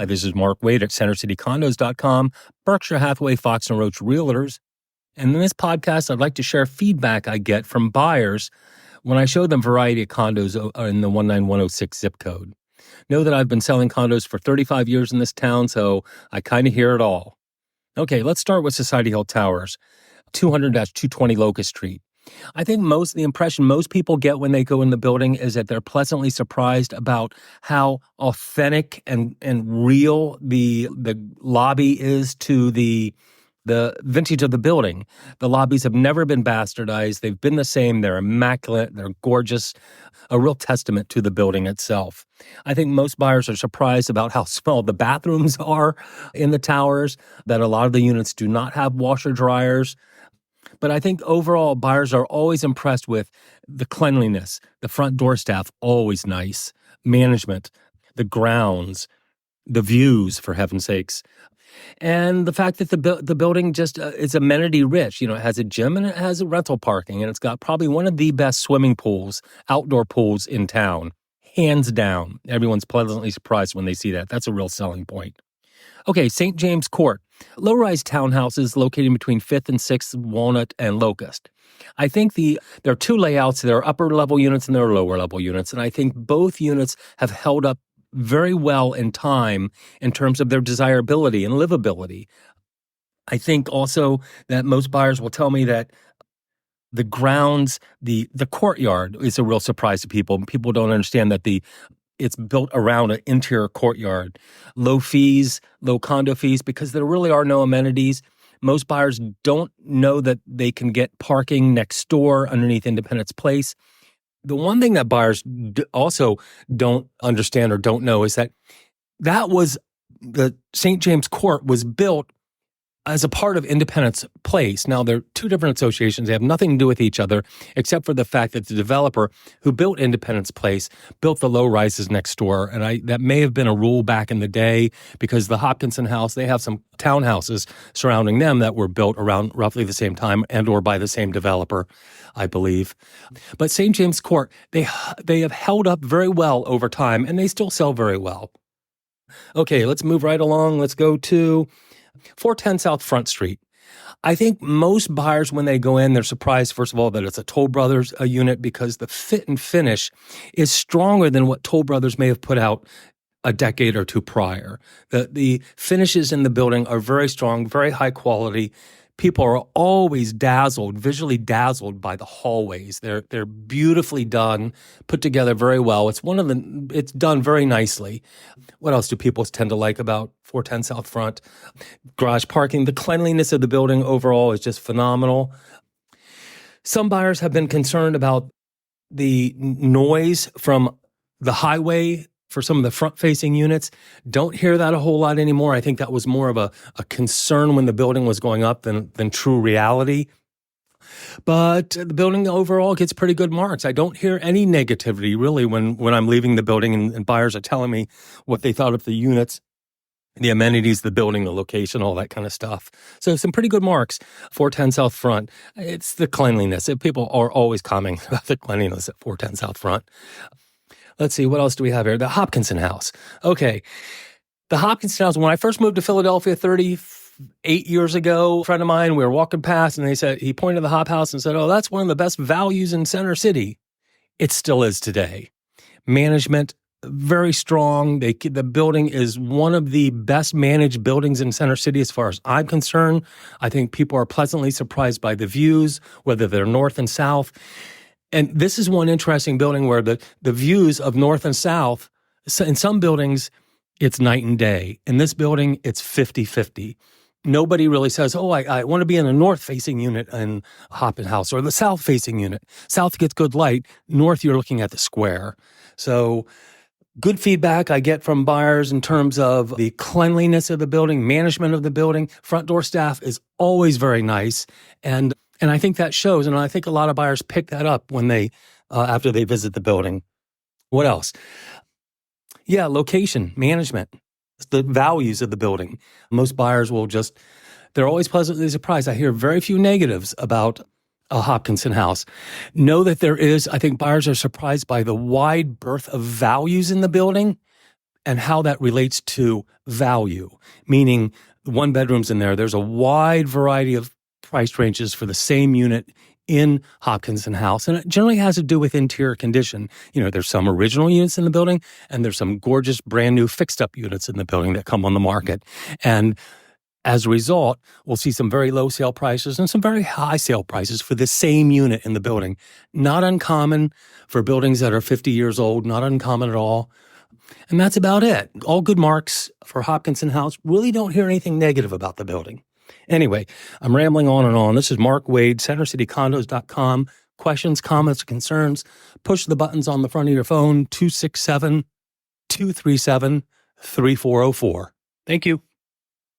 Hi, this is Mark Wade at CenterCityCondos.com, Berkshire Hathaway Fox & Roach Realtors. And in this podcast, I'd like to share feedback I get from buyers when I show them variety of condos in the 19106 zip code. Know that I've been selling condos for 35 years in this town, so I kind of hear it all. Okay, let's start with Society Hill Towers, 200-220 Locust Street. I think the impression most people get when they go in the building is that they're pleasantly surprised about how authentic and real the lobby is to the vintage of the building. The lobbies have never been bastardized. They've been the same. They're immaculate. They're gorgeous. A real testament to the building itself. I think most buyers are surprised about how small the bathrooms are in the towers, that a lot of the units do not have washer dryers. But I think overall, buyers are always impressed with the cleanliness, the front door staff, always nice, management, the grounds, the views, for heaven's sakes, and the fact that the building just is amenity rich. You know, it has a gym and it has a rental parking, and it's got probably one of the best swimming pools, outdoor pools in town, hands down. Everyone's pleasantly surprised when they see that. That's a real selling point. Okay, St. James Court, low-rise townhouses located between 5th and 6th, Walnut and Locust. I think there are two layouts. There are upper-level units and there are lower-level units, and I think both units have held up very well in time in terms of their desirability and livability. I think also that most buyers will tell me that the grounds, the courtyard is a real surprise to people. People don't understand that it's built around an interior courtyard. Low fees, low condo fees, because there really are no amenities. Most buyers don't know that they can get parking next door underneath Independence Place. The one thing that buyers also don't understand or don't know is that the St. James Court was built as a part of Independence Place. Now, they're two different associations. They have nothing to do with each other, except for the fact that the developer who built Independence Place built the low-rises next door. And that may have been a rule back in the day, because the Hopkinson House, they have some townhouses surrounding them that were built around roughly the same time and or by the same developer, I believe. But St. James Court, they have held up very well over time, and they still sell very well. Okay, let's move right along. Let's go to 410 South Front Street. I think most buyers, when they go in, they're surprised, first of all, that it's a Toll Brothers unit, because the fit and finish is stronger than what Toll Brothers may have put out a decade or two prior. The finishes in the building are very strong, very high quality. People are always visually dazzled by the hallways. They're beautifully done, put together very well. It's done very nicely. What else do people tend to like about 410 South Front? Garage parking. The cleanliness of the building overall is just phenomenal. Some buyers have been concerned about the noise from the highway for some of the front-facing units. Don't hear that a whole lot anymore. I think that was more of a concern when the building was going up than true reality. But the building overall gets pretty good marks. I don't hear any negativity, really, when I'm leaving the building and buyers are telling me what they thought of the units, the amenities, the building, the location, all that kind of stuff. So some pretty good marks. 410 South Front. It's the cleanliness. People are always commenting about the cleanliness at 410 South Front. Let's see, what else do we have here? The Hopkinson House. Okay. The Hopkinson House, when I first moved to Philadelphia 38 years ago, a friend of mine, we were walking past and he pointed to the Hop House and said, "Oh, that's one of the best values in Center City." It still is today. Management, very strong. The building is one of the best managed buildings in Center City as far as I'm concerned. I think people are pleasantly surprised by the views, whether they're north and south. And this is one interesting building where the views of north and south, in some buildings, it's night and day. In this building, it's 50-50. Nobody really says, "Oh, I want to be in a north-facing unit in Hopkins House," or the south-facing unit. South gets good light. North, you're looking at the square. So good feedback I get from buyers in terms of the cleanliness of the building, management of the building. Front door staff is always very nice. And I think that shows, and I think a lot of buyers pick that up when after they visit the building. What else? Yeah, location, management, the values of the building. Most buyers they're always pleasantly surprised. I hear very few negatives about a Hopkinson House. Know that I think buyers are surprised by the wide berth of values in the building. and how that relates to value, meaning one bedroom's in there. There's a wide variety of price ranges for the same unit in Hopkinson House, and it generally has to do with interior condition. There's some original units in the building, and there's some gorgeous brand new fixed up units in the building that come on the market. And as a result, we'll see some very low sale prices and some very high sale prices for the same unit in the building. Not uncommon for buildings that are 50 years old, not uncommon at all. And that's about it. All good marks for Hopkinson House. Really don't hear anything negative about the building. Anyway, I'm rambling on and on. This is Mark Wade, CenterCityCondos.com. Questions, comments, concerns, push the buttons on the front of your phone, 267-237-3404. Thank you.